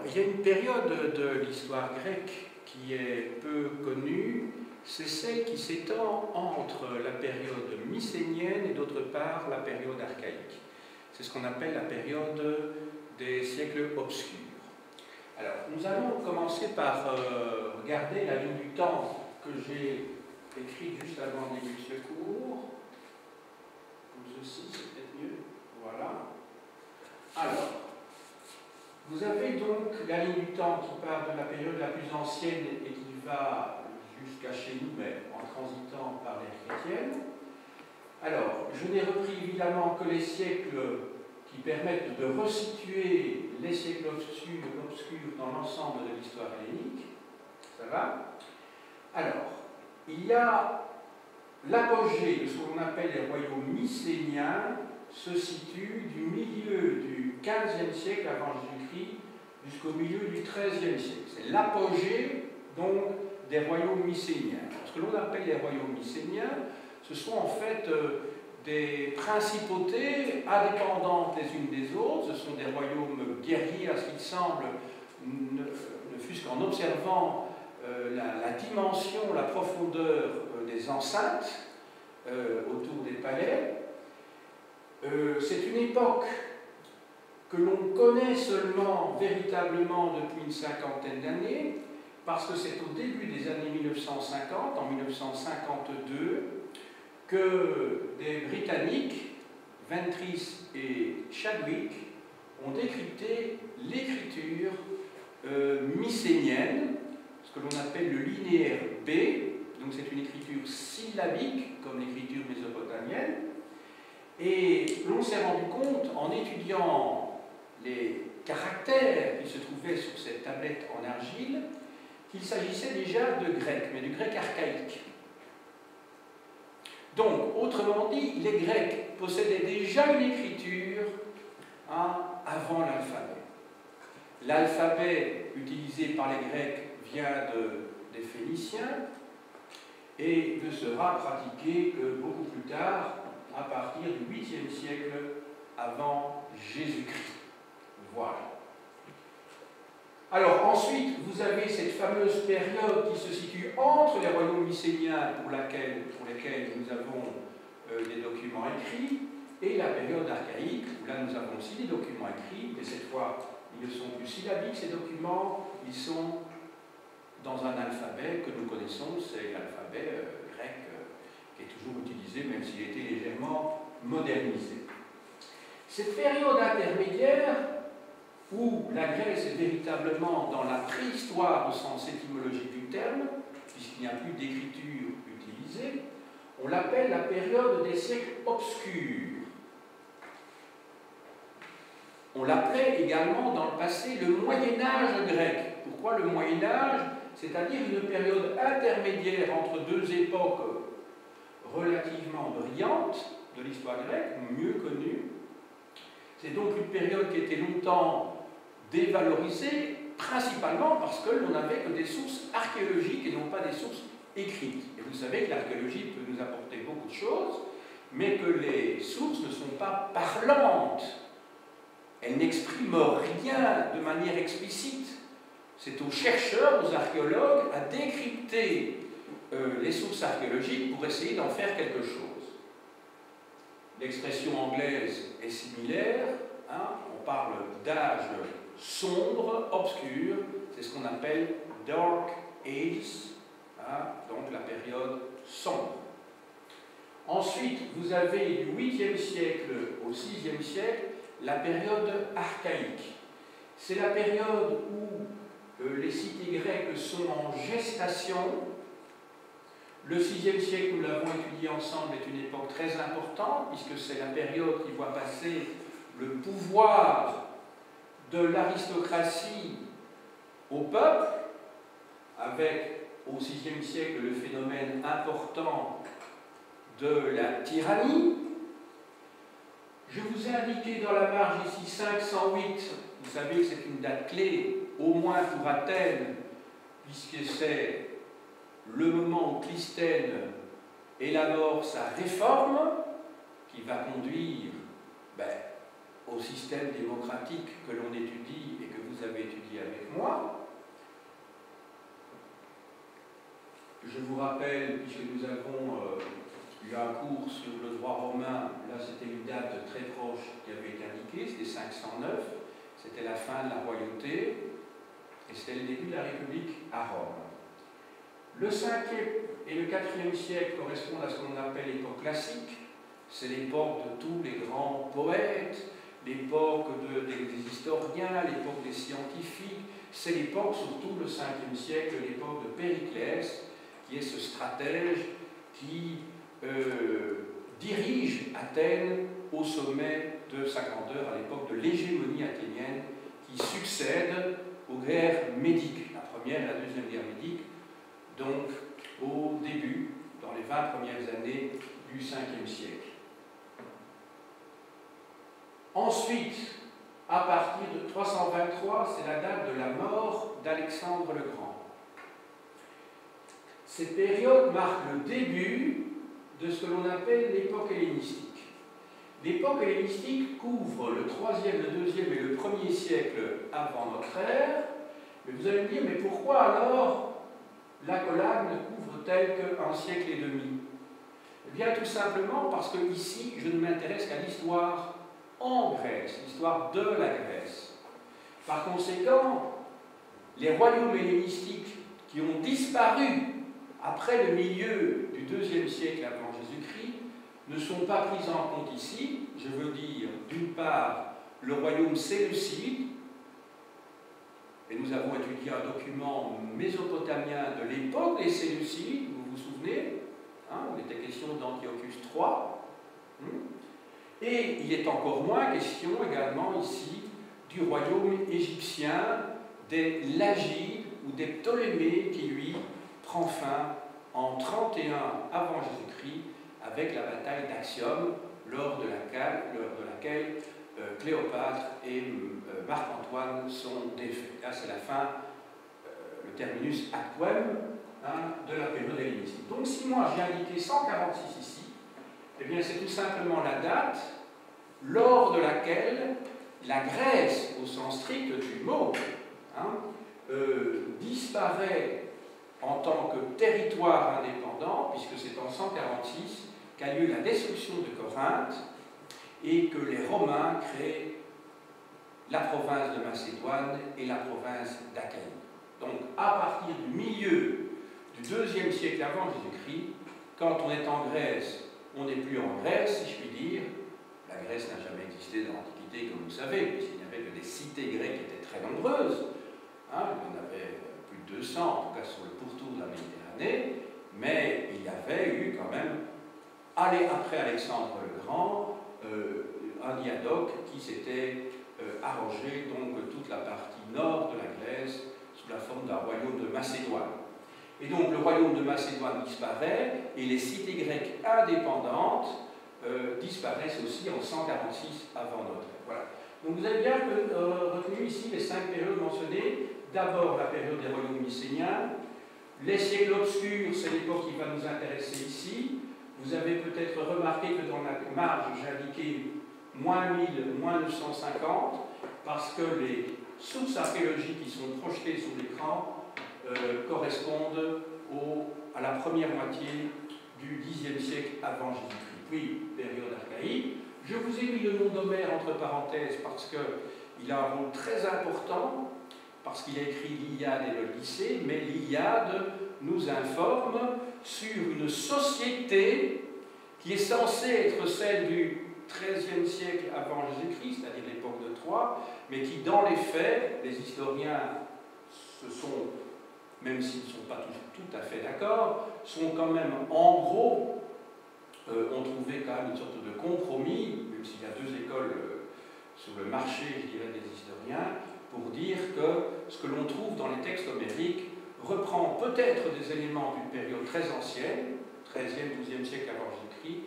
il y a une période de l'histoire grecque qui est peu connue, c'est celle qui s'étend entre la période mycénienne et d'autre part la période archaïque. C'est ce qu'on appelle la période des siècles obscurs. Alors, nous allons commencer par regarder la ligne du temps que j'ai écrite juste avant le début de ce cours. Comme ceci, c'est peut-être mieux. Voilà. Alors, vous avez donc la ligne du temps qui part de la période la plus ancienne et qui va jusqu'à chez nous, mais en transitant par l'ère chrétienne. Alors, je n'ai repris évidemment que les siècles qui permettent de resituer les siècles obscurs dans l'ensemble de l'histoire hellénique. Ça va? Alors, il y a l'apogée de ce qu'on appelle les royaumes mycéniens se situe du milieu du XVe siècle avant Jésus-Christ jusqu'au milieu du XIIIe siècle. C'est l'apogée, donc, des royaumes mycéniens. Ce que l'on appelle les royaumes mycéniens, ce sont en fait des principautés indépendantes les unes des autres. Ce sont des royaumes guerriers, à ce qu'il semble, ne fût-ce qu'en observant la dimension, la profondeur des enceintes autour des palais. C'est une époque que l'on connaît seulement véritablement depuis une cinquantaine d'années, parce que c'est au début des années 1950, en 1952, que des Britanniques, Ventris et Chadwick, ont décrypté l'écriture mycénienne, ce que l'on appelle le linéaire B, donc c'est une écriture syllabique, comme l'écriture mésopotamienne, et l'on s'est rendu compte, en étudiant les caractères qui se trouvaient sur cette tablette en argile, qu'il s'agissait déjà de grec, mais du grec archaïque. Donc, autrement dit, les Grecs possédaient déjà une écriture avant l'alphabet. L'alphabet utilisé par les Grecs vient des Phéniciens et ne sera pratiqué que beaucoup plus tard, à partir du 8e siècle avant Jésus-Christ. Voilà. Alors ensuite, vous avez cette fameuse période qui se situe entre les royaumes mycéniens pour lesquels nous avons des documents écrits, et la période archaïque, où là nous avons aussi des documents écrits, mais cette fois ils ne sont plus syllabiques, ces documents, ils sont dans un alphabet que nous connaissons, c'est l'alphabet grec, qui est toujours utilisé, même s'il a été légèrement modernisé. Cette période intermédiaire, où la Grèce est véritablement dans la préhistoire au sens étymologique du terme, puisqu'il n'y a plus d'écriture utilisée, on l'appelle la période des siècles obscurs. On l'appelait également dans le passé le Moyen-Âge grec. Pourquoi le Moyen-Âge? C'est-à-dire une période intermédiaire entre deux époques relativement brillantes de l'histoire grecque, mieux connue. C'est donc une période qui était longtemps dévalorisée, principalement parce que l'on n'avait que des sources archéologiques et non pas des sources écrites. Et vous savez que l'archéologie peut nous apporter beaucoup de choses, mais que les sources ne sont pas parlantes. Elles n'expriment rien de manière explicite. C'est aux chercheurs, aux archéologues, à décrypter les sources archéologiques pour essayer d'en faire quelque chose. L'expression anglaise est similaire, on parle d'âge sombre, obscur, c'est ce qu'on appelle Dark Ages, donc la période sombre. Ensuite, vous avez du 8e siècle au 6e siècle la période archaïque. C'est la période où les cités grecques sont en gestation. Le 6e siècle, nous l'avons étudié ensemble, est une époque très importante, puisque c'est la période qui voit passer le pouvoir de l'aristocratie au peuple, avec au 6e siècle le phénomène important de la tyrannie. Je vous ai indiqué dans la marge ici 508, vous savez que c'est une date clé, au moins pour Athènes, puisque c'est le moment où Clisthène élabore sa réforme, qui va conduire au système démocratique que l'on étudie et que vous vous avez étudié avec moi. Je vous rappelle, puisque nous avons eu un cours sur le droit romain, là c'était une date très proche qui avait été indiquée, c'était 509, c'était la fin de la royauté, et c'était le début de la République à Rome. Le 5e et le 4e siècle correspondent à ce qu'on appelle l'époque classique, c'est l'époque de tous les grands poètes, l'époque des historiens, l'époque des scientifiques, c'est l'époque, surtout le 5e siècle, l'époque de Périclès, qui est ce stratège qui dirige Athènes au sommet de sa grandeur à l'époque de l'hégémonie athénienne qui succède aux guerres médiques, la première et la deuxième guerre médique, donc au début, dans les 20 premières années du 5e siècle. Ensuite, à partir de 323, c'est la date de la mort d'Alexandre le Grand. Cette période marque le début de ce que l'on appelle l'époque hellénistique. L'époque hellénistique couvre le 3e, le 2e et le 1er siècle avant notre ère. Mais vous allez me dire, mais pourquoi alors la collade ne couvre-t-elle qu'un siècle et demi? Eh bien, tout simplement parce que ici, je ne m'intéresse qu'à l'histoire en Grèce, l'histoire de la Grèce. Par conséquent, les royaumes hellénistiques qui ont disparu après le milieu du 2e siècle avant Jésus-Christ ne sont pas pris en compte ici. Je veux dire, d'une part, le royaume séleucide, et nous avons étudié un document mésopotamien de l'époque des Séleucides, vous vous souvenez, hein, il était question d'Antiochus III, et il est encore moins question également ici du royaume égyptien, des Lagides ou des Ptolémées qui lui prend fin en 31 avant Jésus-Christ avec la bataille d'Actium, lors de laquelle Cléopâtre et Marc-Antoine sont défaits. Là, c'est la fin, le terminus acquem, de la période hellénistique. Donc, si moi j'ai indiqué 146 ici, eh bien, c'est tout simplement la date lors de laquelle la Grèce, au sens strict du mot, disparaît en tant que territoire indépendant, puisque c'est en 146 qu'a lieu la destruction de Corinthe et que les Romains créent la province de Macédoine et la province d'Achaïe. Donc, à partir du milieu du 2e siècle avant Jésus-Christ, quand on est en Grèce, on n'est plus en Grèce, si je puis dire. La Grèce n'a jamais existé dans l'Antiquité, comme vous savez, puisqu'il n'y avait que des cités grecques qui étaient très nombreuses. Il y en avait plus de 200, en tout cas sur le pourtour de la Méditerranée, mais il y avait eu quand même, après Alexandre le Grand, un diadoque qui s'était arrangé donc toute la partie nord de la Grèce sous la forme d'un royaume de Macédoine. Et donc le royaume de Macédoine disparaît et les cités grecques indépendantes disparaissent aussi en 146 avant notre ère. Voilà. Donc vous avez bien retenu ici les 5 périodes mentionnées. D'abord la période des royaumes mycéniens. Les siècles obscurs, c'est l'époque qui va nous intéresser ici. Vous avez peut-être remarqué que dans la marge, j'ai indiqué moins 1000, moins 950, parce que les sources archéologiques qui sont projetées sur l'écran correspondent à la première moitié du Xe siècle avant Jésus-Christ, puis période archaïque. Je vous ai mis le nom d'Homère entre parenthèses parce qu'il a un rôle très important, parce qu'il a écrit l'Iliade et l'Odyssée, mais l'Iliade nous informe sur une société qui est censée être celle du XIIIe siècle avant Jésus-Christ, c'est-à-dire l'époque de Troie, mais qui, dans les faits, les historiens même s'ils ne sont pas tout à fait d'accord, sont quand même, en gros, ont trouvé quand même une sorte de compromis, même s'il y a 2 écoles sur le marché, je dirais, des historiens, pour dire que ce que l'on trouve dans les textes homériques reprend peut-être des éléments d'une période très ancienne, 13e, 12e siècle avant Jésus-Christ,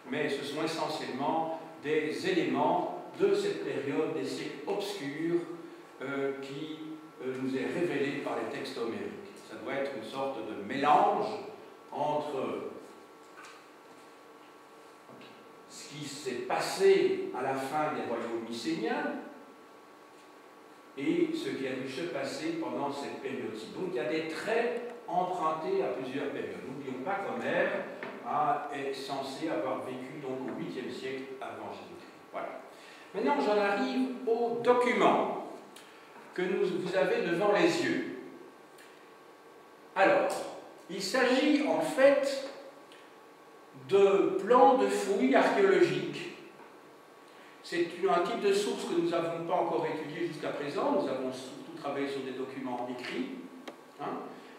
mais ce sont essentiellement des éléments de cette période, des siècles obscurs qui nous est révélé par les textes homériques. Ça doit être une sorte de mélange entre ce qui s'est passé à la fin des royaumes mycéniens et ce qui a dû se passer pendant cette période-ci. Donc il y a des traits empruntés à plusieurs périodes. N'oublions pas qu'Homère est censé avoir vécu donc au 8e siècle avant Jésus-Christ. Voilà. Maintenant, j'en arrive au document que vous avez devant les yeux. Alors, il s'agit en fait de plans de fouilles archéologiques. C'est un type de source que nous n'avons pas encore étudié jusqu'à présent. Nous avons surtout travaillé sur des documents écrits.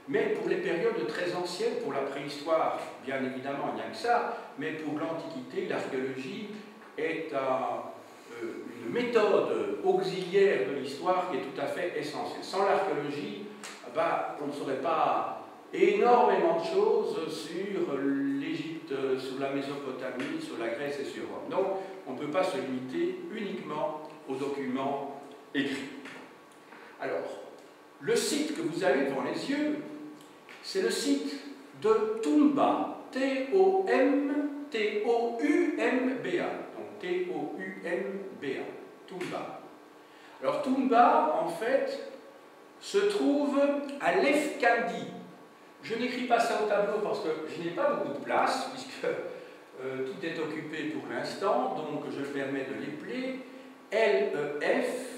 Mais pour les périodes très anciennes, pour la préhistoire, bien évidemment, il n'y a que ça, mais pour l'Antiquité, l'archéologie est une méthode auxiliaire de l'histoire qui est tout à fait essentielle. Sans l'archéologie, on ne saurait pas énormément de choses sur l'Égypte, sur la Mésopotamie, sur la Grèce et sur Rome. Donc, on ne peut pas se limiter uniquement aux documents écrits. Alors, le site que vous avez devant les yeux, c'est le site de Toumba, T-O-U-M-B-A. Donc T-O-U-M-B-A, Toumba. Alors Toumba, en fait, se trouve à Lefkandi. Je n'écris pas ça au tableau parce que je n'ai pas beaucoup de place, puisque tout est occupé pour l'instant, donc je me permets de l'épeler. L-E-F-K-A-N-D-I,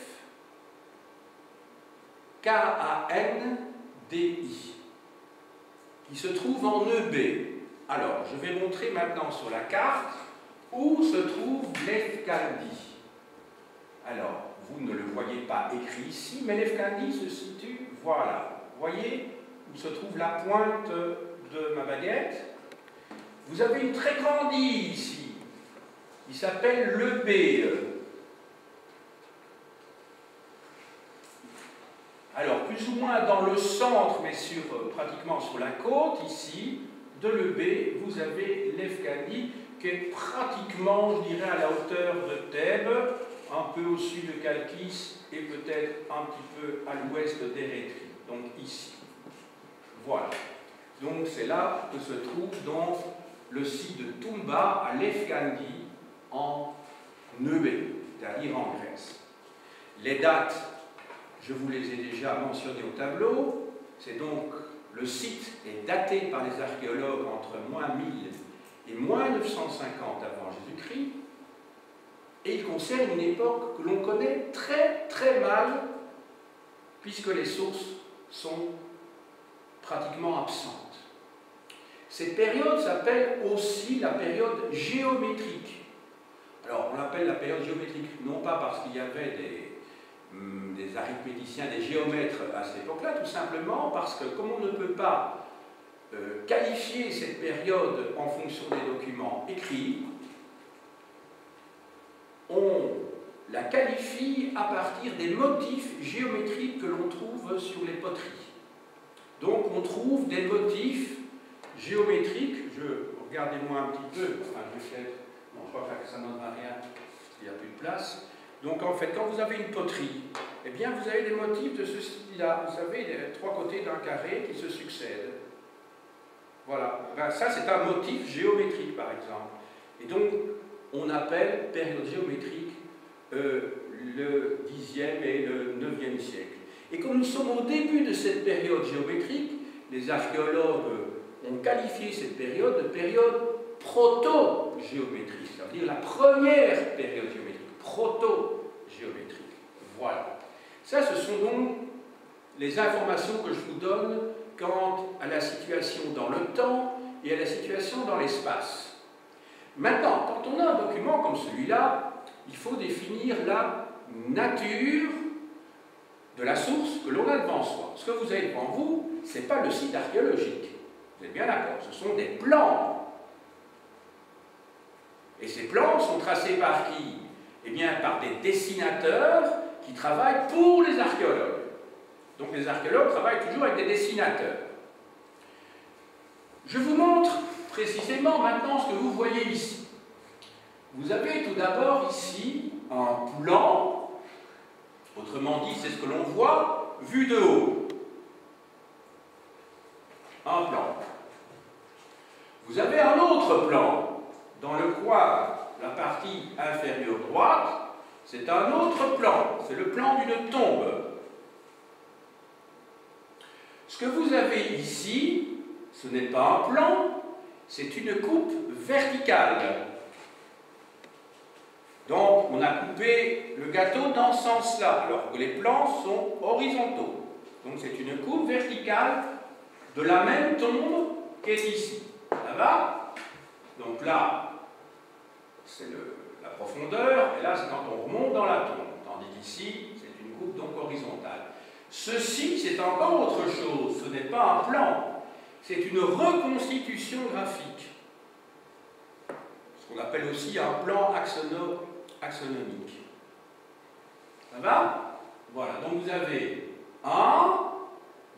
qui se trouve en EB. Alors, je vais montrer maintenant sur la carte où se trouve Lefkandi. Alors, vous ne le voyez pas écrit ici, mais Lefkandi se situe, voilà. Vous voyez où se trouve la pointe de ma baguette? Vous avez une très grande île ici. Il s'appelle l'EB. Alors, plus ou moins dans le centre, mais pratiquement sur la côte, ici, de l'EB, vous avez Lefkandi, qui est pratiquement, je dirais, à la hauteur de Thèbes, un peu au sud de Chalkis et peut-être un petit peu à l'ouest d'Érythrée. Donc ici. Voilà. Donc c'est là que se trouve donc le site de Toumba à Lefkandi en Eubée, c'est-à-dire en Grèce. Les dates, je vous les ai déjà mentionnées au tableau. C'est donc le site est daté par les archéologues entre moins 1000 et moins 950 avant Jésus-Christ. Et il concerne une époque que l'on connaît très très mal, puisque les sources sont pratiquement absentes. Cette période s'appelle aussi la période géométrique. Alors, on l'appelle la période géométrique, non pas parce qu'il y avait des arithméticiens, des géomètres à cette époque-là, tout simplement parce que, comme on ne peut pas qualifier cette période en fonction des documents écrits, on la qualifie à partir des motifs géométriques que l'on trouve sur les poteries. Donc, on trouve des motifs géométriques, regardez-moi un petit peu, enfin je vais faire, non je crois que ça n'en a rien, il n'y a plus de place. Donc en fait, quand vous avez une poterie, eh bien vous avez des motifs de ce style-là, vous avez les trois côtés d'un carré qui se succèdent. Voilà, ben, ça c'est un motif géométrique par exemple. Et donc on appelle période géométrique le 10e et le 9e siècle. Et comme nous sommes au début de cette période géométrique, les archéologues ont qualifié cette période de période proto-géométrique, c'est-à-dire la première période géométrique, proto-géométrique. Voilà. Ça, ce sont donc les informations que je vous donne quant à la situation dans le temps et à la situation dans l'espace. Maintenant, quand on a un document comme celui-là, il faut définir la nature de la source que l'on a devant soi. Ce que vous avez devant vous, ce n'est pas le site archéologique. Vous êtes bien d'accord, ce sont des plans. Et ces plans sont tracés par qui? Eh bien, par des dessinateurs qui travaillent pour les archéologues. Donc les archéologues travaillent toujours avec des dessinateurs. Je vous montre précisément maintenant ce que vous voyez ici. Vous avez tout d'abord ici un plan, autrement dit, c'est ce que l'on voit vu de haut. Un plan. Vous avez un autre plan dans le quadre, la partie inférieure droite, C'est un autre plan, c'est le plan d'une tombe. Ce que vous avez ici, ce n'est pas un plan, c'est une coupe verticale. Donc, on a coupé le gâteau dans ce sens-là, alors que les plans sont horizontaux. Donc, c'est une coupe verticale de la même tombe qu'est ici. Ça va? Donc là, c'est la profondeur, et là, c'est quand on remonte dans la tombe. Tandis qu'ici, c'est une coupe donc horizontale. Ceci, c'est encore autre chose. Ce n'est pas un plan, c'est une reconstitution graphique. Ce qu'on appelle aussi un plan axonomique. Ça va? Voilà, donc vous avez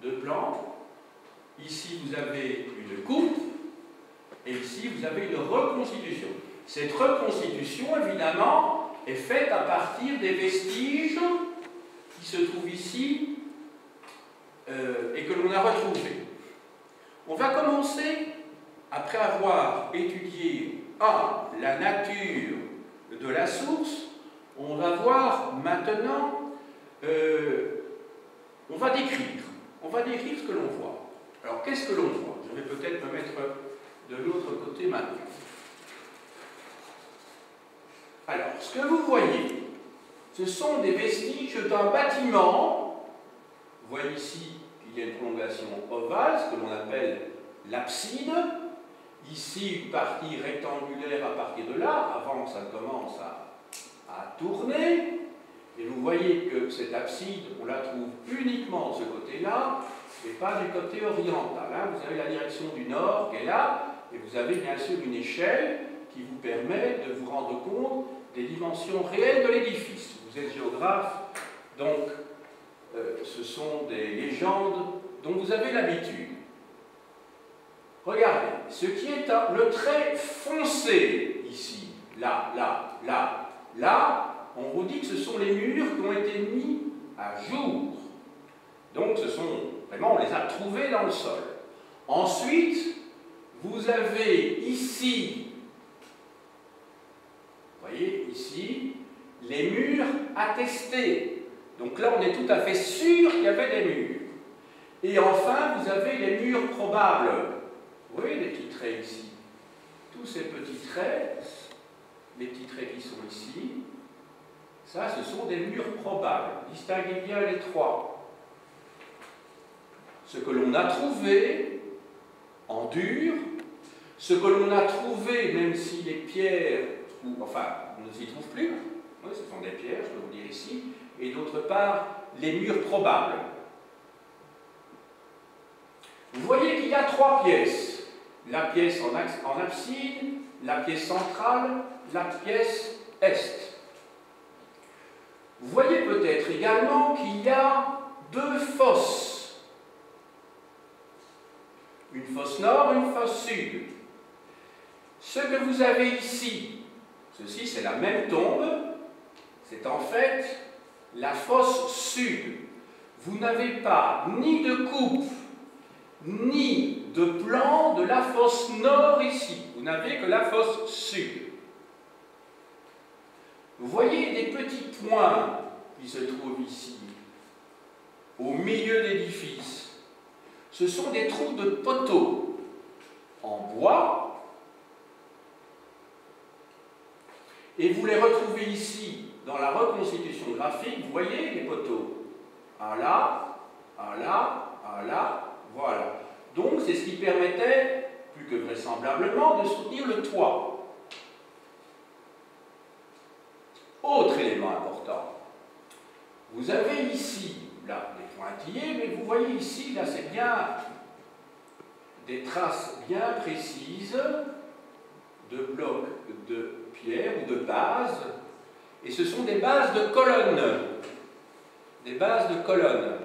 deux plans. Ici, vous avez une coupe. Et ici, vous avez une reconstitution. Cette reconstitution, évidemment, est faite à partir des vestiges qui se trouvent ici et que l'on a retrouvés. On va commencer, après avoir étudié la nature de la source, on va voir maintenant, on va décrire ce que l'on voit. Alors, qu'est-ce que l'on voit? Je vais peut-être me mettre de l'autre côté maintenant. Alors, ce que vous voyez, ce sont des vestiges d'un bâtiment. Vous voyez ici qu'il y a une prolongation ovale, ce que l'on appelle l'abside. Ici, une partie rectangulaire à partir de là, avant ça commence à tourner. Et vous voyez que cette abside, on la trouve uniquement de ce côté-là, et pas du côté oriental. Hein. Vous avez la direction du nord qui est là, et vous avez bien sûr une échelle qui vous permet de vous rendre compte des dimensions réelles de l'édifice. Vous êtes géographe, donc ce sont des légendes dont vous avez l'habitude. Regardez, ce qui est le trait foncé ici, là, on vous dit que ce sont les murs qui ont été mis à jour. Donc ce sont, vraiment, on les a trouvés dans le sol. Ensuite, vous avez ici, vous voyez, ici, les murs attestés. Donc là, on est tout à fait sûr qu'il y avait des murs. Et enfin, vous avez les murs probables. Vous voyez les petits traits ici? Tous ces petits traits, les petits traits qui sont ici, ça, ce sont des murs probables. Distinguez bien les trois. Ce que l'on a trouvé en dur, ce que l'on a trouvé, même si les pierres, enfin, on ne s'y trouve plus, oui, ce sont des pierres, je peux vous dire ici, et d'autre part, les murs probables. Vous voyez qu'il y a trois pièces. La pièce en abside, la pièce centrale, la pièce est. Vous voyez peut-être également qu'il y a deux fosses. Une fosse nord, une fosse sud. Ce que vous avez ici, ceci c'est la même tombe, c'est en fait la fosse sud. Vous n'avez pas ni de coupe, ni de plan de la fosse nord ici. Vous n'avez que la fosse sud. Vous voyez des petits points qui se trouvent ici, au milieu de l'édifice. Ce sont des trous de poteaux en bois. Et vous les retrouvez ici, dans la reconstitution graphique, vous voyez les poteaux. Un là, un là, un là, voilà. Donc c'est ce qui permettait, plus que vraisemblablement, de soutenir le toit. Autre élément important, vous avez ici, là, des pointillés, mais vous voyez ici, là, c'est bien des traces bien précises de blocs de pierre ou de bases, et ce sont des bases de colonnes. Des bases de colonnes.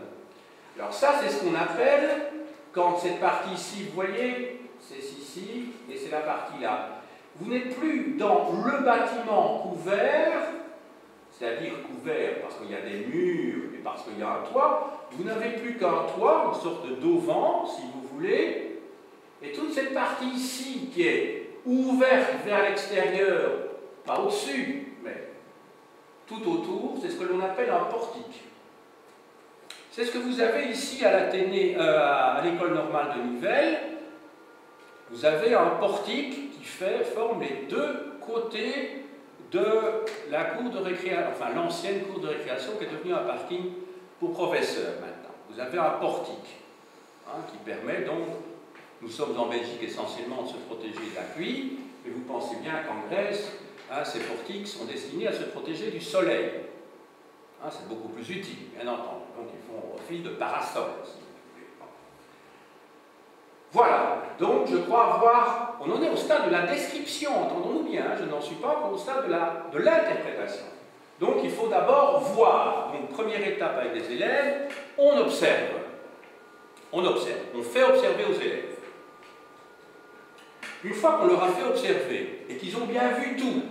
Alors ça, c'est ce qu'on appelle, quand cette partie ici, vous voyez, c'est ici, et c'est la partie là. Vous n'êtes plus dans le bâtiment couvert, c'est-à-dire couvert parce qu'il y a des murs et parce qu'il y a un toit, vous n'avez plus qu'un toit, une sorte d'auvent, si vous voulez, et toute cette partie ici qui est ouverte vers l'extérieur, pas au-dessus, mais tout autour, c'est ce que l'on appelle un portique. C'est ce que vous avez ici à l'école normale de Nivelles. Vous avez un portique qui forme les deux côtés de la cour de récréation, enfin l'ancienne cour de récréation qui est devenue un parking pour professeurs maintenant. Vous avez un portique qui permet donc, nous sommes en Belgique essentiellement de se protéger de la pluie, mais vous pensez bien qu'en Grèce, ces portiques sont destinés à se protéger du soleil. C'est beaucoup plus utile, bien entendu. Donc ils font office de parasol. Si vous voulez. Voilà, donc je crois avoir... On en est au stade de la description, entendons-nous bien, je n'en suis pas encore au stade de l'interprétation. Donc il faut d'abord voir. Donc première étape avec les élèves, on observe. On observe, on fait observer aux élèves. Une fois qu'on leur a fait observer et qu'ils ont bien vu tout,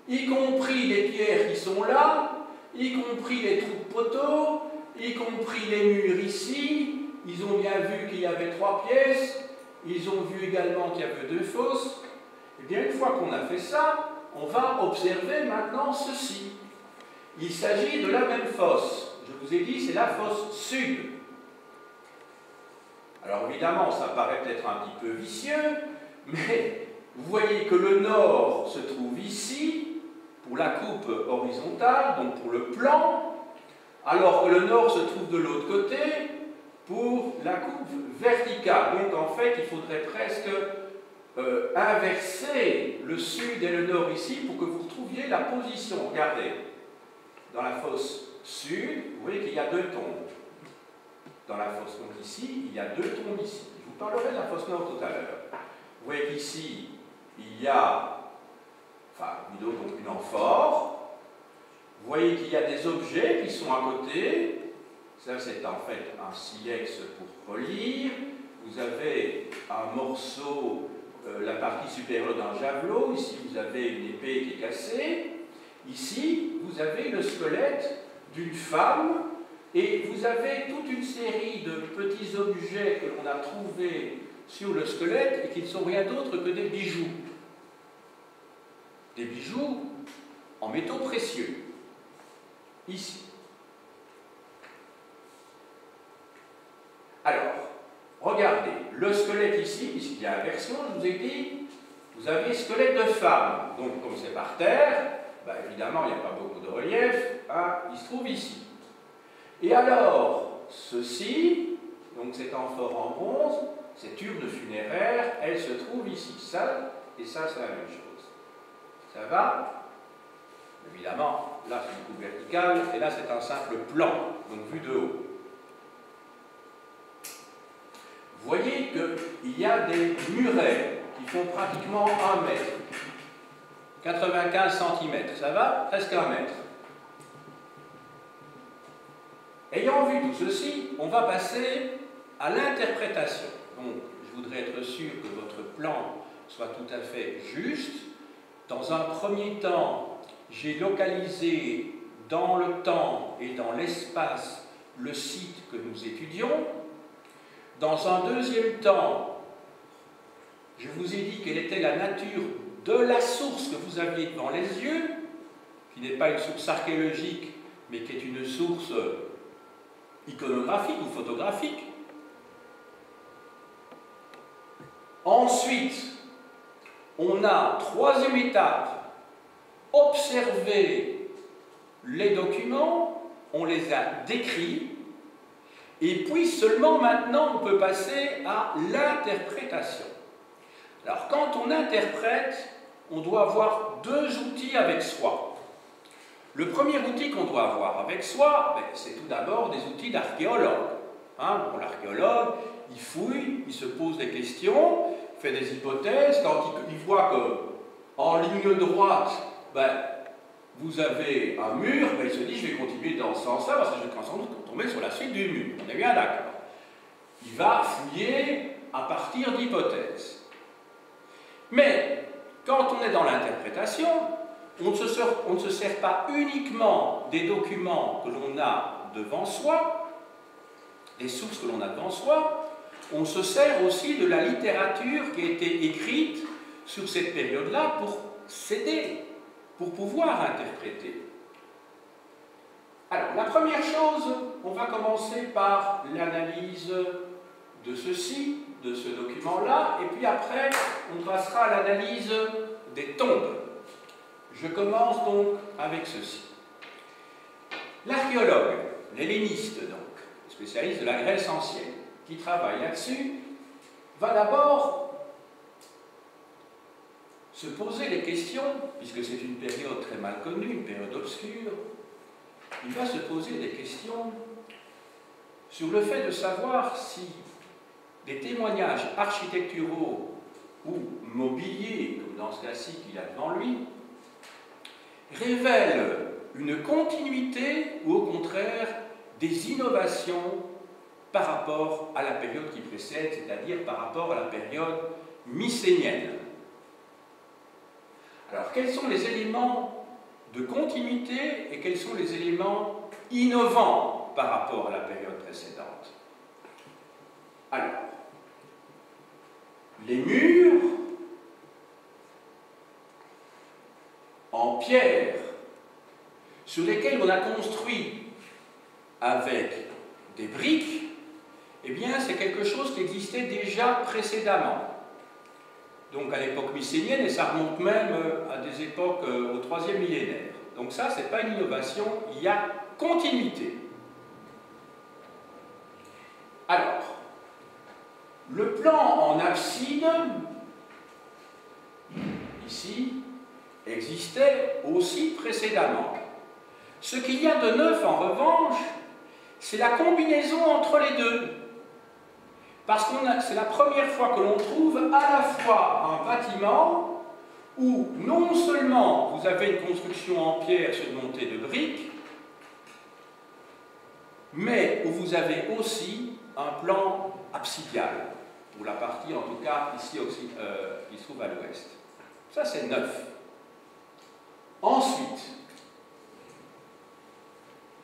y compris les pierres qui sont là, y compris les trous de poteaux, y compris les murs ici, ils ont bien vu qu'il y avait 3 pièces, ils ont vu également qu'il y avait 2 fosses. Et bien une fois qu'on a fait ça, on va observer maintenant ceci. Il s'agit de la même fosse. Je vous ai dit, c'est la fosse sud. Alors évidemment, ça paraît peut-être un petit peu vicieux, mais vous voyez que le nord se trouve ici, pour la coupe horizontale, donc pour le plan, alors que le nord se trouve de l'autre côté, pour la coupe verticale. Donc en fait, il faudrait presque inverser le sud et le nord ici pour que vous retrouviez la position. Regardez, dans la fosse sud, vous voyez qu'il y a 2 tombes. Dans la fosse donc ici, il y a 2 tombes ici. Je vous parlerai de la fosse nord tout à l'heure. Vous voyez qu'ici, il y a donc une amphore. Vous voyez qu'il y a des objets qui sont à côté. Ça, c'est en fait un silex pour relire. Vous avez un morceau, la partie supérieure d'un javelot. Ici, vous avez une épée qui est cassée. Ici, vous avez le squelette d'une femme. Et vous avez toute une série de petits objets que l'on a trouvés sur le squelette et qui ne sont rien d'autre que des bijoux. Des bijoux en métaux précieux. Ici. Alors, regardez, le squelette ici, puisqu'il y a inversion, je vous ai dit, vous avez squelette de femme. Donc, comme c'est par terre, évidemment, il n'y a pas beaucoup de relief, il se trouve ici. Et alors, ceci, donc cette amphore en bronze, cette urne funéraire, elle se trouve ici. Ça et ça, c'est la même chose. Ça va? Évidemment, là c'est une coupe verticale, et là c'est un simple plan, donc vu de haut. Vous voyez qu'il y a des murets qui font pratiquement 1 mètre, 95 cm, ça va? Presque 1 mètre. Ayant vu tout ceci, on va passer à l'interprétation. Donc, je voudrais être sûr que votre plan soit tout à fait juste. Dans un premier temps, j'ai localisé dans le temps et dans l'espace le site que nous étudions. Dans un deuxième temps, je vous ai dit quelle était la nature de la source que vous aviez devant les yeux, qui n'est pas une source archéologique, mais qui est une source iconographique ou photographique. Ensuite, on a, troisième étape, observer les documents, on les a décrits, et puis seulement maintenant on peut passer à l'interprétation. Alors quand on interprète, on doit avoir 2 outils avec soi. Le premier outil qu'on doit avoir avec soi, c'est tout d'abord des outils d'archéologue. Bon, l'archéologue, il fouille, il se pose des questions, fait des hypothèses. Quand il voit qu'en ligne droite, vous avez un mur, il se dit je vais continuer dans ce sens-là parce que je vais tomber sur la suite du mur. On est bien d'accord. Il va fouiller à partir d'hypothèses. Mais quand on est dans l'interprétation, on ne se sert pas uniquement des documents que l'on a devant soi, des sources que l'on a devant soi, on se sert aussi de la littérature qui a été écrite sur cette période-là pour s'aider, pour pouvoir interpréter. la première chose, on va commencer par l'analyse de ceci, de ce document-là, et puis après, on passera à l'analyse des tombes. Je commence donc avec ceci. L'archéologue, l'helléniste donc, spécialiste de la Grèce ancienne, qui travaille là-dessus, va d'abord se poser les questions, puisque c'est une période très mal connue, une période obscure, il va se poser des questions sur le fait de savoir si des témoignages architecturaux ou mobiliers, comme dans ce cas-ci qu'il a devant lui, révèlent une continuité ou au contraire des innovations par rapport à la période qui précède, c'est-à-dire par rapport à la période mycénienne. Alors, quels sont les éléments de continuité et quels sont les éléments innovants par rapport à la période précédente? Alors, les murs en pierre sur lesquels on a construit avec des briques, eh bien, c'est quelque chose qui existait déjà précédemment. Donc à l'époque mycénienne, et ça remonte même à des époques au 3e millénaire. Donc ça, ce n'est pas une innovation, il y a continuité. Alors, le plan en abside, ici, existait aussi précédemment. Ce qu'il y a de neuf, en revanche, c'est la combinaison entre les deux. Parce que c'est la première fois que l'on trouve à la fois un bâtiment où non seulement vous avez une construction en pierre surmontée de briques, mais où vous avez aussi un plan absidial, pour la partie en tout cas ici qui se trouve à l'ouest. Ça c'est neuf. Ensuite,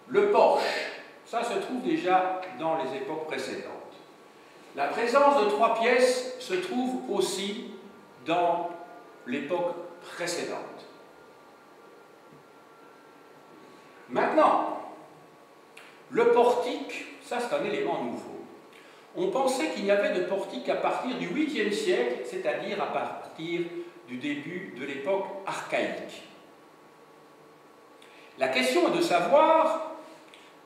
le porche, ça se trouve déjà dans les époques précédentes. La présence de 3 pièces se trouve aussi dans l'époque précédente. Maintenant, le portique, ça c'est un élément nouveau. On pensait qu'il n'y avait de portique qu'à partir du 8e siècle, c'est-à-dire à partir du début de l'époque archaïque. La question est de savoir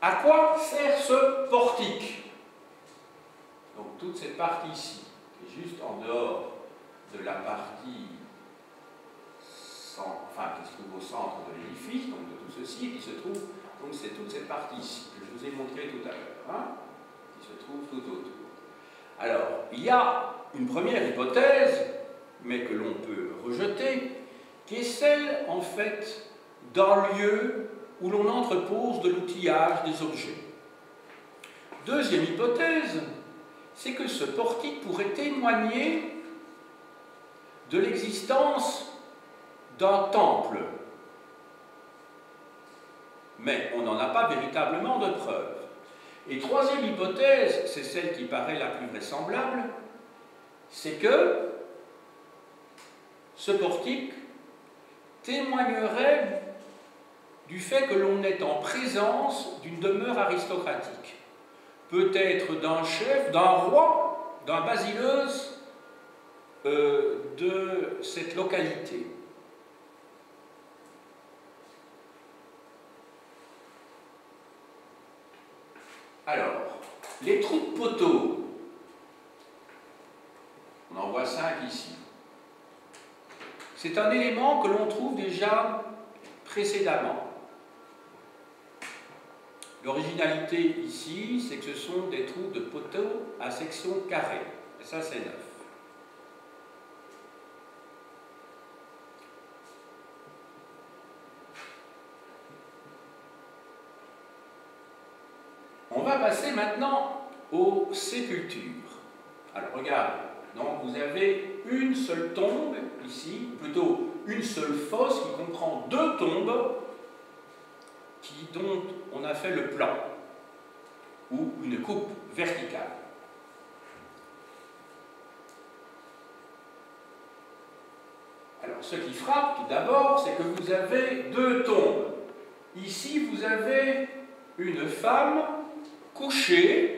à quoi sert ce portique. Donc toute cette partie ici, qui est juste en dehors de la partie qui se trouve au centre de l'édifice, donc de tout ceci, qui se trouve, donc c'est toute cette partie ici, que je vous ai montré tout à l'heure, qui se trouve tout autour. Alors, il y a une première hypothèse, mais que l'on peut rejeter, qui est celle, en fait, d'un lieu où l'on entrepose de l'outillage des objets. Deuxième hypothèse, c'est que ce portique pourrait témoigner de l'existence d'un temple. Mais on n'en a pas véritablement de preuve. Et troisième hypothèse, c'est celle qui paraît la plus vraisemblable, c'est que ce portique témoignerait du fait que l'on est en présence d'une demeure aristocratique. Peut-être d'un chef, d'un roi, d'un basileus de cette localité. Alors, les trous de poteaux, on en voit 5 ici. C'est un élément que l'on trouve déjà précédemment. L'originalité ici, c'est que ce sont des trous de poteaux à section carrée. Et ça, c'est neuf. On va passer maintenant aux sépultures. Alors, regardez. Donc, vous avez une seule tombe ici, plutôt une seule fosse qui comprend 2 tombes dont on a fait le plan, ou une coupe verticale. Alors, ce qui frappe tout d'abord, c'est que vous avez 2 tombes. Ici, vous avez une femme couchée.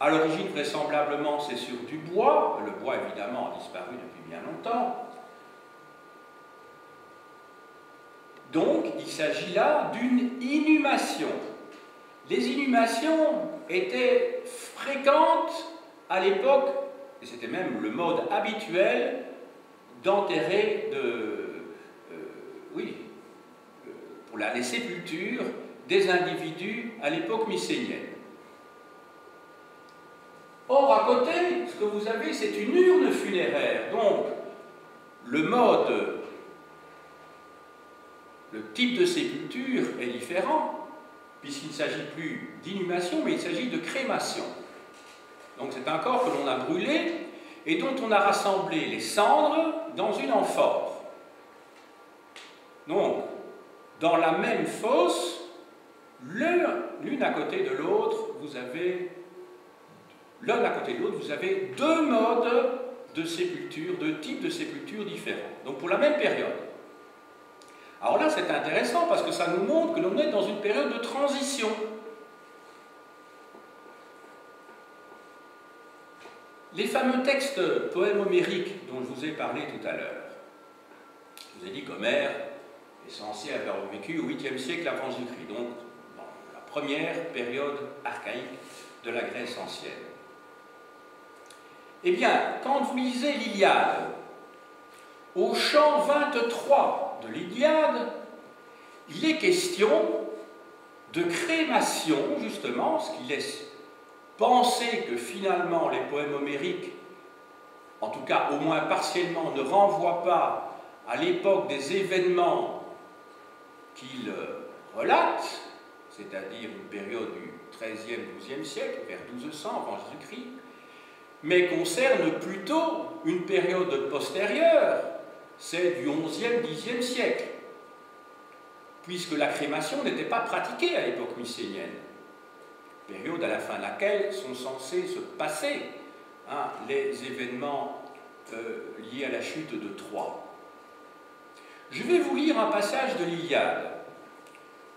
À l'origine, vraisemblablement, c'est sur du bois. Le bois, évidemment, a disparu depuis bien longtemps. Donc, il s'agit là d'une inhumation. Les inhumations étaient fréquentes à l'époque, et c'était même le mode habituel d'enterrer pour les sépultures des individus à l'époque mycénienne. Or, à côté, ce que vous avez, c'est une urne funéraire. Donc, le type de sépulture est différent, puisqu'il ne s'agit plus d'inhumation, mais il s'agit de crémation. Donc, c'est un corps que l'on a brûlé et dont on a rassemblé les cendres dans une amphore. Donc, dans la même fosse, l'une à côté de l'autre, vous avez deux modes de sépulture, deux types de sépulture différents. Donc pour la même période. Alors là, c'est intéressant parce que ça nous montre que l'on est dans une période de transition. Les fameux textes poèmes homériques dont je vous ai parlé tout à l'heure. Je vous ai dit qu'Homère est censé avoir vécu au 8e siècle avant Jésus-Christ, donc dans la première période archaïque de la Grèce ancienne. Eh bien, quand vous lisez l'Iliade, au chant 23 de l'Iliade, il est question de crémation, justement, ce qui laisse penser que finalement les poèmes homériques, en tout cas au moins partiellement, ne renvoient pas à l'époque des événements qu'ils relatent, c'est-à-dire une période du XIIIe, XIIe siècle, vers 1200 avant Jésus-Christ, mais concerne plutôt une période postérieure, c'est du XIe, Xe siècle, puisque la crémation n'était pas pratiquée à l'époque mycénienne, période à la fin de laquelle sont censés se passer les événements liés à la chute de Troie. Je vais vous lire un passage de l'Iliade,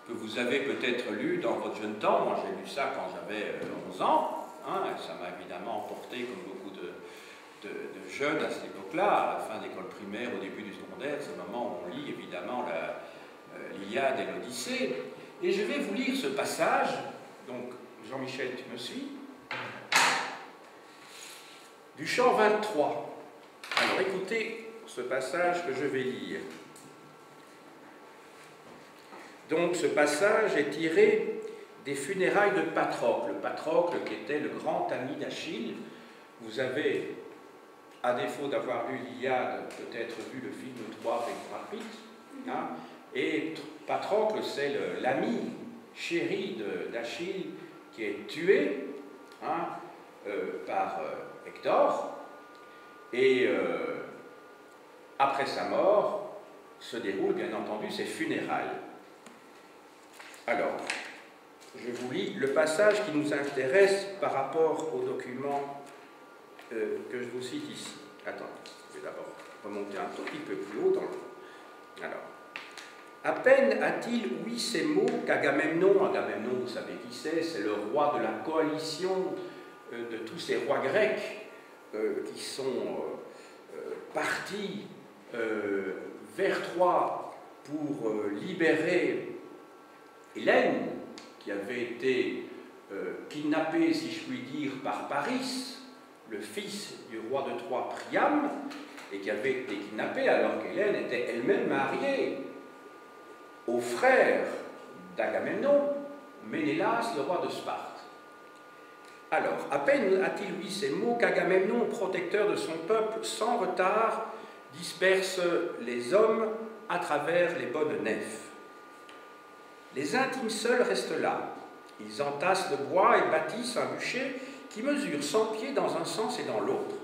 que vous avez peut-être lu dans votre jeune temps. Moi j'ai lu ça quand j'avais 11 ans, ça m'a évidemment emporté comme beaucoup de jeunes à cette époque-là, à la fin de l'école primaire, au début du secondaire, c'est le moment où on lit évidemment l'Iliade et l'Odyssée. Et je vais vous lire ce passage, donc Jean-Michel, tu me suis, du chant 23. Alors écoutez ce passage que je vais lire. Donc ce passage est tiré des funérailles de Patrocle. Patrocle qui était le grand ami d'Achille. Vous avez, à défaut d'avoir lu l'Iliade, peut-être vu le film Troie avec Brad Pitt. Et Patrocle, c'est l'ami chéri d'Achille qui est tué par Hector. Et après sa mort, se déroulent bien entendu ses funérailles. Alors, je vous lis le passage qui nous intéresse par rapport au document que je vous cite ici. Attends, je vais d'abord remonter un tout petit peu plus haut dans le... Alors, à peine a-t-il ouï ces mots qu'Agamemnon, Agamemnon, vous savez qui c'est le roi de la coalition de tous ces rois grecs qui sont partis vers Troie pour libérer Hélène, qui avait été kidnappée, si je puis dire, par Paris, le fils du roi de Troie Priam, et qui avait été kidnappée alors qu'Hélène était elle-même mariée au frère d'Agamemnon, Ménélas, le roi de Sparte. Alors, à peine a-t-il dit ces mots qu'Agamemnon, protecteur de son peuple, sans retard, disperse les hommes à travers les bonnes nefs. Les intimes seuls restent là. Ils entassent le bois et bâtissent un bûcher qui mesure 100 pieds dans un sens et dans l'autre.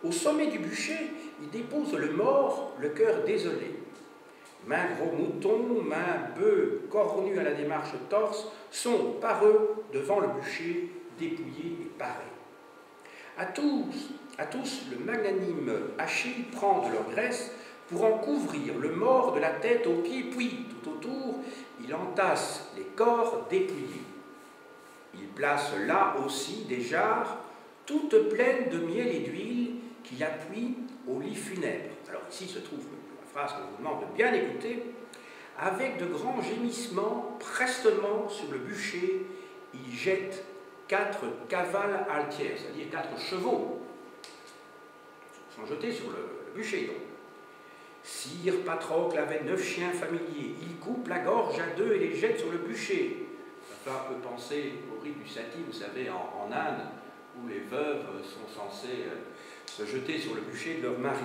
Au sommet du bûcher, ils déposent le mort, le cœur désolé. Mains gros moutons, mains bœufs cornus à la démarche torse, sont par eux devant le bûcher, dépouillés et parés. À tous, le magnanime Achille prend de leur graisse pour en couvrir le mort de la tête aux pieds, puis tout autour, il entasse les corps dépouillés. place là aussi des jarres, toutes pleines de miel et d'huile, qu'il appuie au lit funèbre. Alors ici se trouve la phrase qu'on vous demande de bien écouter. Avec de grands gémissements, prestement sur le bûcher, il jette 4 cavales altières, c'est-à-dire 4 chevaux, sont jetés sur le bûcher. Donc. Sire Patrocle avait 9 chiens familiers, il coupe la gorge à 2 et les jette sur le bûcher. Ça fait un peu penser au rite du sati, vous savez, en Inde, où les veuves sont censées se jeter sur le bûcher de leur mari.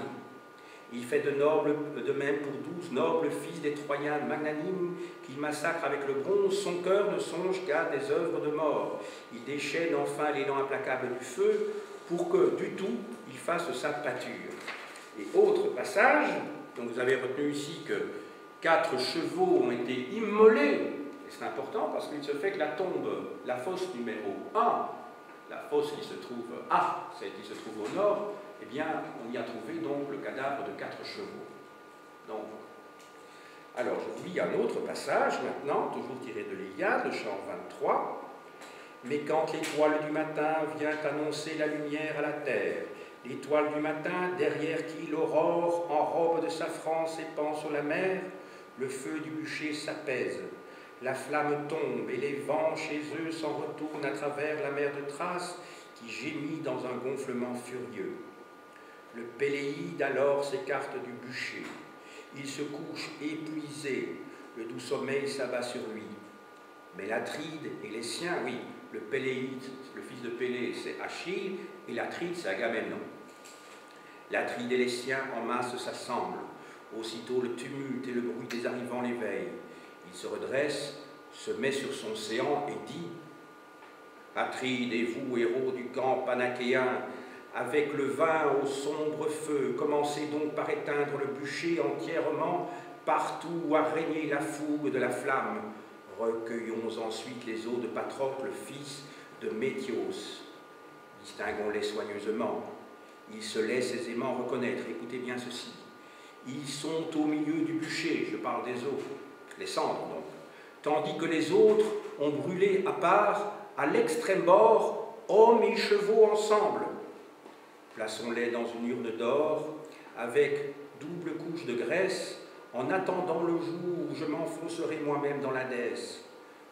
Il fait de même pour 12 nobles fils des Troyens magnanimes qu'il massacre avec le bronze. Son cœur ne songe qu'à des œuvres de mort. Il déchaîne enfin l'élan implacable du feu pour que, du tout, il fasse sa pâture. Et autre passage, donc vous avez retenu ici que 4 chevaux ont été immolés, et c'est important parce qu'il se fait que la tombe, la fosse numéro 1, la fosse qui se trouve A, celle qui se trouve au nord, eh bien, on y a trouvé donc le cadavre de 4 chevaux. Donc, alors, je vous lis un autre passage maintenant, toujours tiré de l'Iliade, le chant 23. Mais quand l'étoile du matin vient annoncer la lumière à la terre, l'étoile du matin, derrière qui l'aurore, en robe de safran, s'épand sur la mer, le feu du bûcher s'apaise. La flamme tombe et les vents chez eux s'en retournent à travers la mer de Thrace qui gémit dans un gonflement furieux. Le Péléide alors s'écarte du bûcher. Il se couche épuisé, le doux sommeil s'abat sur lui. Mais l'Atride et les siens, oui, le Péléide, le fils de Pélée, c'est Achille, et l'Atride, c'est Agamemnon. L'Atride et les siens en masse s'assemblent. Aussitôt le tumulte et le bruit des arrivants l'éveillent. Il se redresse, se met sur son séant et dit « Atride et vous, héros du camp panachéen, avec le vin au sombre feu, commencez donc par éteindre le bûcher entièrement, partout où a régné la fougue de la flamme. Recueillons ensuite les eaux de Patrocle, fils de Métios. Distinguons-les soigneusement. Ils se laissent aisément reconnaître. Écoutez bien ceci. Ils sont au milieu du bûcher, je parle des eaux, les cendres donc, tandis que les autres ont brûlé à part, à l'extrême bord, hommes et chevaux ensemble. Plaçons-les dans une urne d'or, avec double couche de graisse, en attendant le jour où je m'enfoncerai moi-même dans la dèce.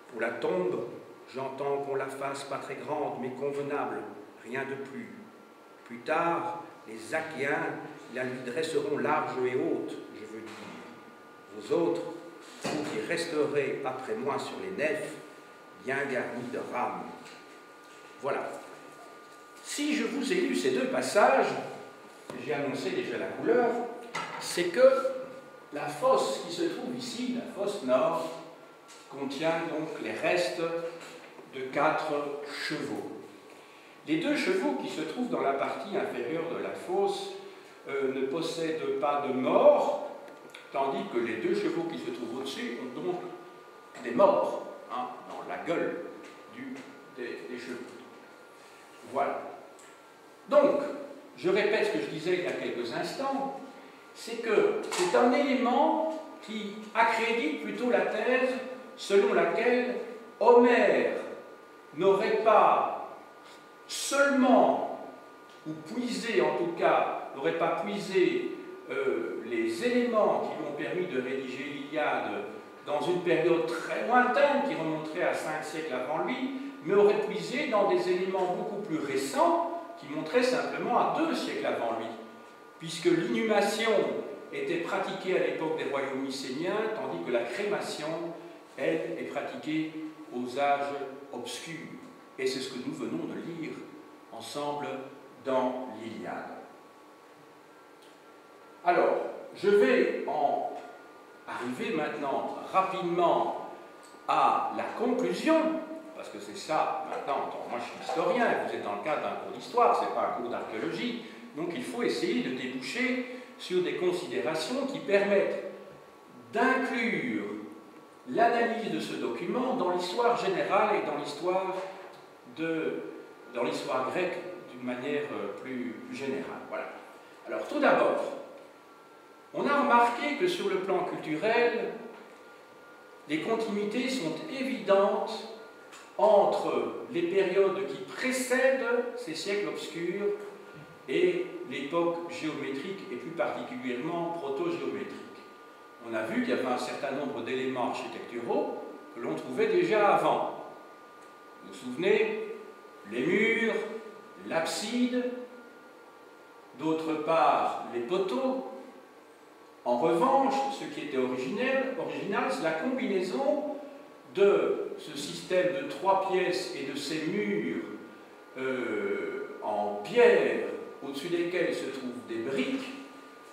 Pour la tombe, j'entends qu'on la fasse pas très grande, mais convenable, rien de plus. Plus tard, les Achéens la lui dresseront large et haute, je veux dire. Vous autres, vous qui resterez après moi sur les nefs, bien garnis de rames. Voilà. Si je vous ai lu ces 2 passages, j'ai annoncé déjà la couleur, c'est que la fosse qui se trouve ici, la fosse nord, contient donc les restes de 4 chevaux. Les 2 chevaux qui se trouvent dans la partie inférieure de la fosse ne possèdent pas de morts, tandis que les 2 chevaux qui se trouvent au-dessus ont donc des morts dans la gueule des chevaux. Voilà. Donc, je répète ce que je disais il y a quelques instants, c'est que c'est un élément qui accrédite plutôt la thèse selon laquelle Homère n'aurait pas seulement, ou puisé en tout cas, n'aurait pas puisé les éléments qui lui ont permis de rédiger l'Iliade dans une période très lointaine qui remonterait à 5 siècles avant lui, mais aurait puisé dans des éléments beaucoup plus récents qui montraient simplement à 2 siècles avant lui, puisque l'inhumation était pratiquée à l'époque des royaumes mycéniens, tandis que la crémation, elle, est pratiquée aux âges obscurs. Et c'est ce que nous venons de lire ensemble dans l'Iliade. Alors, je vais en arriver maintenant rapidement à la conclusion, parce que c'est ça, maintenant, moi je suis historien, vous êtes dans le cadre d'un cours d'histoire, ce n'est pas un cours d'archéologie, donc il faut essayer de déboucher sur des considérations qui permettent d'inclure l'analyse de ce document dans l'histoire générale et dans l'histoire grecque d'une manière plus générale. Voilà. Alors tout d'abord, on a remarqué que sur le plan culturel, les continuités sont évidentes entre les périodes qui précèdent ces siècles obscurs et l'époque géométrique et plus particulièrement proto-géométrique. On a vu qu'il y avait un certain nombre d'éléments architecturaux que l'on trouvait déjà avant. Vous vous souvenez, les murs, l'abside, d'autre part les poteaux. En revanche, ce qui était original, c'est la combinaison de ce système de 3 pièces et de ces murs en pierre au-dessus desquels se trouvent des briques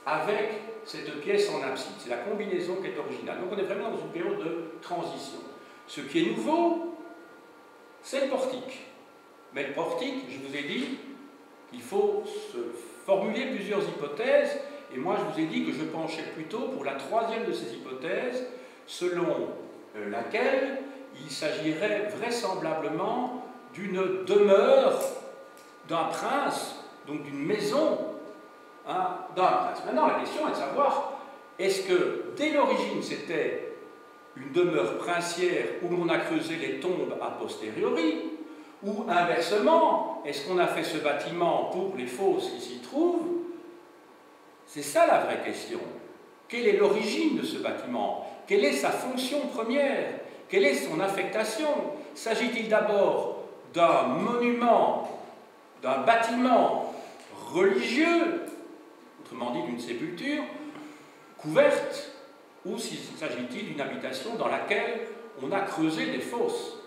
avec cette pièce en abside. C'est la combinaison qui est originale. Donc on est vraiment dans une période de transition. Ce qui est nouveau, c'est le portique. Mais le portique, je vous ai dit qu'il faut se formuler plusieurs hypothèses, et moi je vous ai dit que je penchais plutôt pour la 3e de ces hypothèses, selon laquelle il s'agirait vraisemblablement d'une demeure d'un prince, donc d'une maison d'un prince. Maintenant, la question est de savoir, est-ce que dès l'origine c'était une demeure princière où l'on a creusé les tombes a posteriori, ou inversement, est-ce qu'on a fait ce bâtiment pour les fosses qui s'y trouvent? C'est ça la vraie question. Quelle est l'origine de ce bâtiment? Quelle est sa fonction première? Quelle est son affectation? S'agit-il d'abord d'un monument, d'un bâtiment religieux, autrement dit d'une sépulture couverte, ou s'agit-il d'une habitation dans laquelle on a creusé des fosses?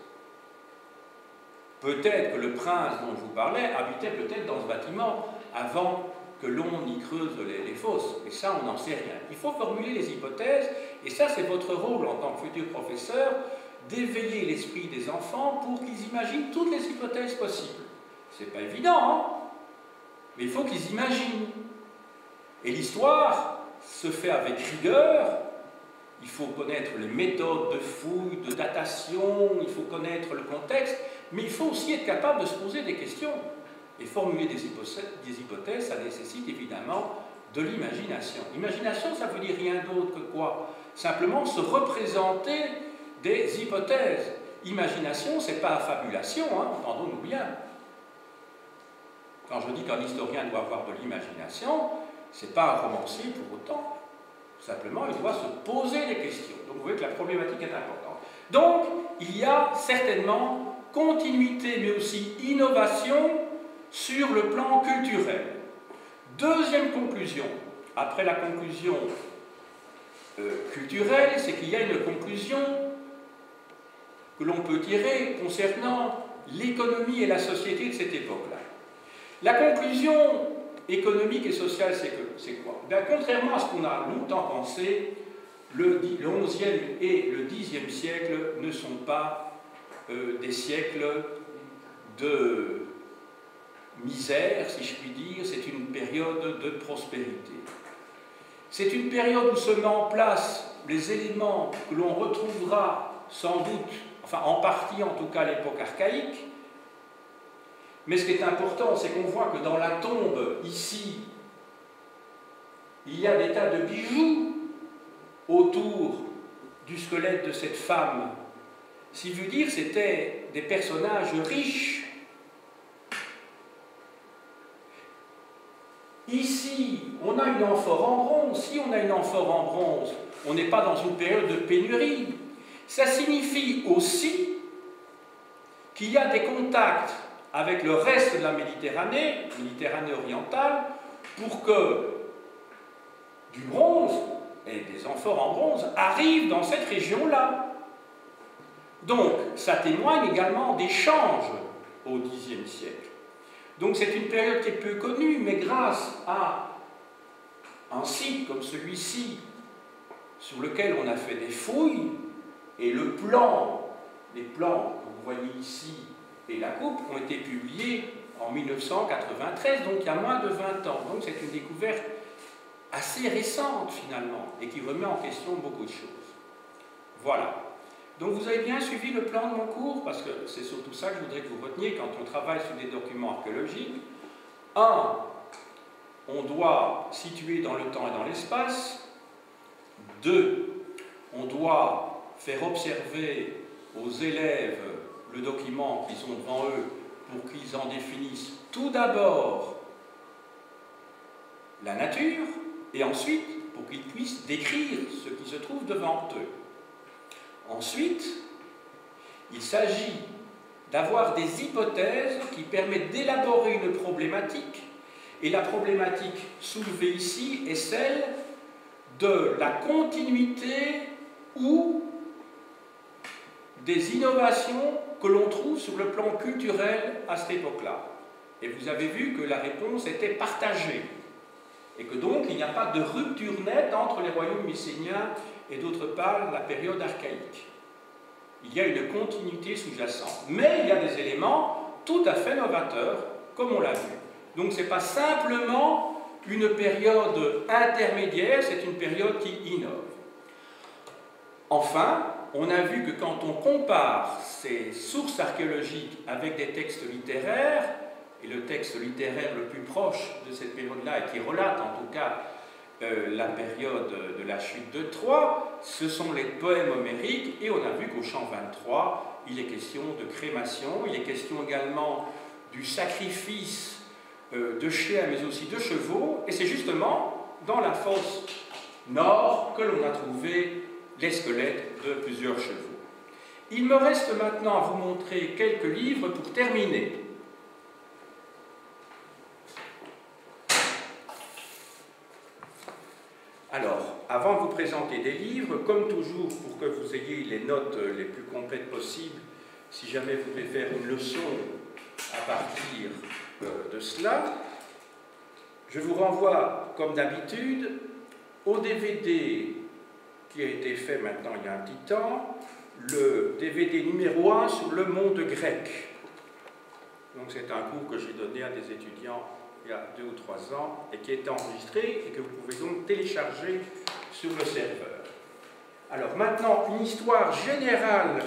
Peut-être que le prince dont je vous parlais habitait peut-être dans ce bâtiment avant que l'on y creuse les fosses, mais ça on n'en sait rien. Il faut formuler les hypothèses, et ça c'est votre rôle en tant que futur professeur, d'éveiller l'esprit des enfants pour qu'ils imaginent toutes les hypothèses possibles. C'est pas évident, hein? Mais il faut qu'ils imaginent. Et l'histoire se fait avec rigueur. Il faut connaître les méthodes de fouille, de datation, il faut connaître le contexte, mais il faut aussi être capable de se poser des questions. Et formuler des hypothèses, ça nécessite évidemment de l'imagination. L'imagination, ça veut dire rien d'autre que quoi? Simplement se représenter des hypothèses. Imagination, c'est pas affabulation, hein, entendons-nous bien. Quand je dis qu'un historien doit avoir de l'imagination, c'est pas un romancier pour autant. Simplement, il doit se poser des questions. Donc vous voyez que la problématique est importante. Donc, il y a certainement continuité, mais aussi innovation sur le plan culturel. Deuxième conclusion, après la conclusion culturelle, c'est qu'il y a une conclusion que l'on peut tirer concernant l'économie et la société de cette époque-là. La conclusion économique et sociale, c'est quoi? Bien, contrairement à ce qu'on a longtemps pensé, le XIe et le Xe siècle ne sont pas des siècles de misère, si je puis dire, c'est une période de prospérité. C'est une période où se met en place les éléments que l'on retrouvera sans doute, enfin en partie en tout cas à l'époque archaïque. Mais ce qui est important, c'est qu'on voit que dans la tombe, ici, il y a des tas de bijoux autour du squelette de cette femme. Si vous dire, c'était des personnages riches. Ici, on a une amphore en bronze. Si on a une amphore en bronze, on n'est pas dans une période de pénurie. Ça signifie aussi qu'il y a des contacts avec le reste de la Méditerranée orientale, pour que du bronze et des amphores en bronze arrivent dans cette région-là. Donc, ça témoigne également d'échanges au Xe siècle. Donc, c'est une période qui est peu connue, mais grâce à un site comme celui-ci, sur lequel on a fait des fouilles, et le plan, les plans que vous voyez ici, et la coupe ont été publiés en 1993, donc il y a moins de 20 ans. Donc c'est une découverte assez récente finalement, et qui remet en question beaucoup de choses. Voilà. Donc vous avez bien suivi le plan de mon cours, parce que c'est surtout ça que je voudrais que vous reteniez quand on travaille sur des documents archéologiques. 1. On doit situer dans le temps et dans l'espace. 2. On doit faire observer aux élèves le document qu'ils ont devant eux pour qu'ils en définissent tout d'abord la nature et ensuite pour qu'ils puissent décrire ce qui se trouve devant eux. Ensuite, il s'agit d'avoir des hypothèses qui permettent d'élaborer une problématique, et la problématique soulevée ici est celle de la continuité ou des innovations que l'on trouve sur le plan culturel à cette époque-là. Et vous avez vu que la réponse était partagée, et que donc il n'y a pas de rupture nette entre les royaumes mycéniens et d'autre part la période archaïque. Il y a une continuité sous-jacente, mais il y a des éléments tout à fait novateurs, comme on l'a vu. Donc ce n'est pas simplement une période intermédiaire, c'est une période qui innove. Enfin, on a vu que quand on compare ces sources archéologiques avec des textes littéraires, et le texte littéraire le plus proche de cette période-là, et qui relate en tout cas la période de la chute de Troie, ce sont les poèmes homériques, et on a vu qu'au chant 23, il est question de crémation, il est question également du sacrifice de chiens, mais aussi de chevaux, et c'est justement dans la fosse nord que l'on a trouvé les squelettes de plusieurs chevaux. Il me reste maintenant à vous montrer quelques livres pour terminer. Alors, avant de vous présenter des livres, comme toujours, pour que vous ayez les notes les plus complètes possibles, si jamais vous voulez faire une leçon à partir de cela, je vous renvoie, comme d'habitude, au DVD qui a été fait maintenant il y a un petit temps, le DVD numéro 1 sur le monde grec. Donc c'est un cours que j'ai donné à des étudiants il y a 2 ou 3 ans et qui est enregistré et que vous pouvez donc télécharger sur le serveur. Alors maintenant, une histoire générale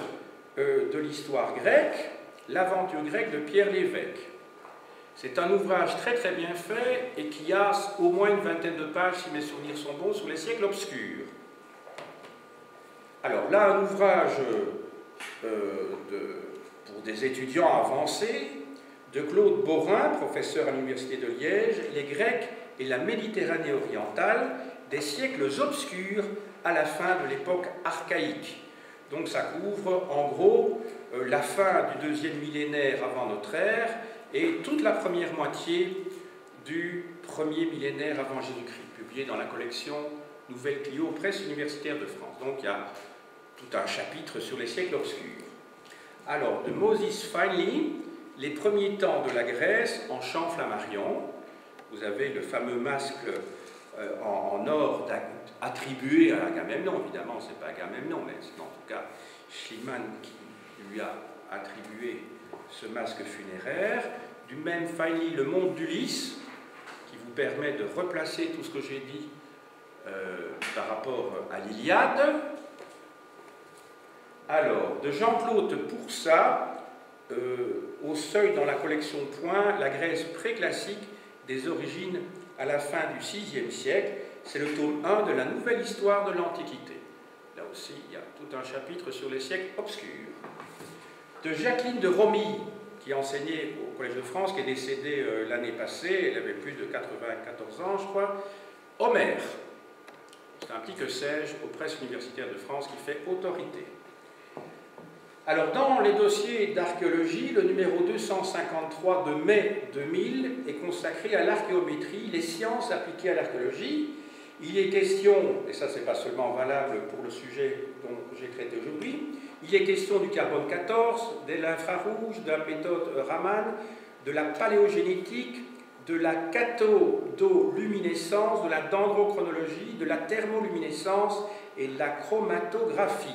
de l'histoire grecque, l'aventure grecque de Pierre Lévesque. C'est un ouvrage très très bien fait et qui a au moins une vingtaine de pages, si mes souvenirs sont bons, sur les siècles obscurs. Alors là, un ouvrage pour des étudiants avancés de Claude Borin, professeur à l'Université de Liège, les Grecs et la Méditerranée orientale, des siècles obscurs à la fin de l'époque archaïque. Donc ça couvre en gros la fin du 2e millénaire avant notre ère et toute la première moitié du 1er millénaire avant Jésus-Christ, publié dans la collection Nouvelle Clio, Presse universitaire de France. Donc il y a tout un chapitre sur les siècles obscurs. Alors, de Moses Finley, les premiers temps de la Grèce en chant Flammarion. Vous avez le fameux masque en or attribué à Agamemnon, évidemment, ce n'est pas Agamemnon, mais c'est en tout cas Schliemann qui lui a attribué ce masque funéraire. Du même Finley, le monde d'Ulysse, qui vous permet de replacer tout ce que j'ai dit par rapport à l'Iliade. Alors, de Jean-Claude Poursat, au seuil dans la collection Point, la Grèce préclassique des origines à la fin du VIe siècle. C'est le tome 1 de la nouvelle histoire de l'Antiquité. Là aussi, il y a tout un chapitre sur les siècles obscurs. De Jacqueline de Romilly, qui enseignait au Collège de France, qui est décédée l'année passée, elle avait plus de 94 ans, je crois. Homère, c'est un petit que sais-je aux presses universitaires de France qui fait autorité. Alors, dans les dossiers d'archéologie, le numéro 253 de mai 2000 est consacré à l'archéométrie, les sciences appliquées à l'archéologie. Il est question, et ça c'est pas seulement valable pour le sujet dont j'ai traité aujourd'hui, il est question du carbone 14, de l'infrarouge, de la méthode Raman, de la paléogénétique, de la cathodoluminescence, de la dendrochronologie, de la thermoluminescence et de la chromatographie.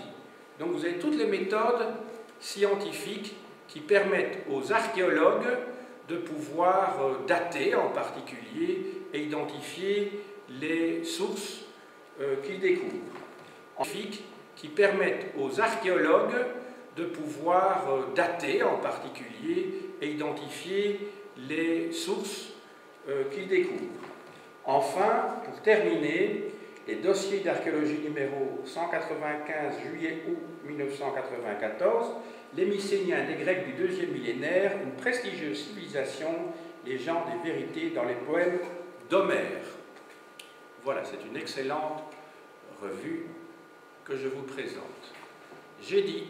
Donc vous avez toutes les méthodes scientifiques qui permettent aux archéologues de pouvoir dater en particulier et identifier les sources qu'ils découvrent. Qui permettent aux archéologues de pouvoir dater en particulier et identifier les sources qu'ils découvrent. Enfin, pour terminer, et dossier d'archéologie numéro 195, juillet-août 1994, les Mycéniens des Grecs du 2e millénaire, une prestigieuse civilisation, les gens des vérités dans les poèmes d'Homère. Voilà, c'est une excellente revue que je vous présente. J'ai dit